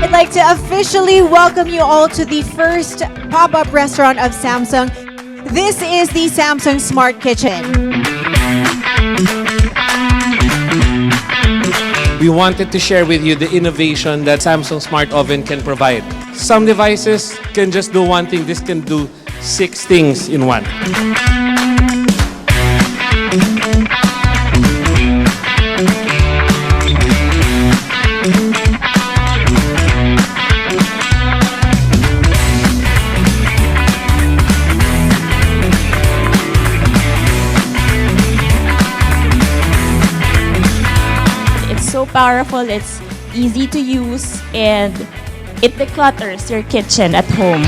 I'd like to officially welcome you all to the first pop-up restaurant of Samsung. This is the Samsung Smart Kitchen. We wanted to share with you the innovation that Samsung Smart Oven can provide. Some devices can just do one thing. This can do 6 things in one. It's so powerful, it's easy to use, and it declutters your kitchen at home.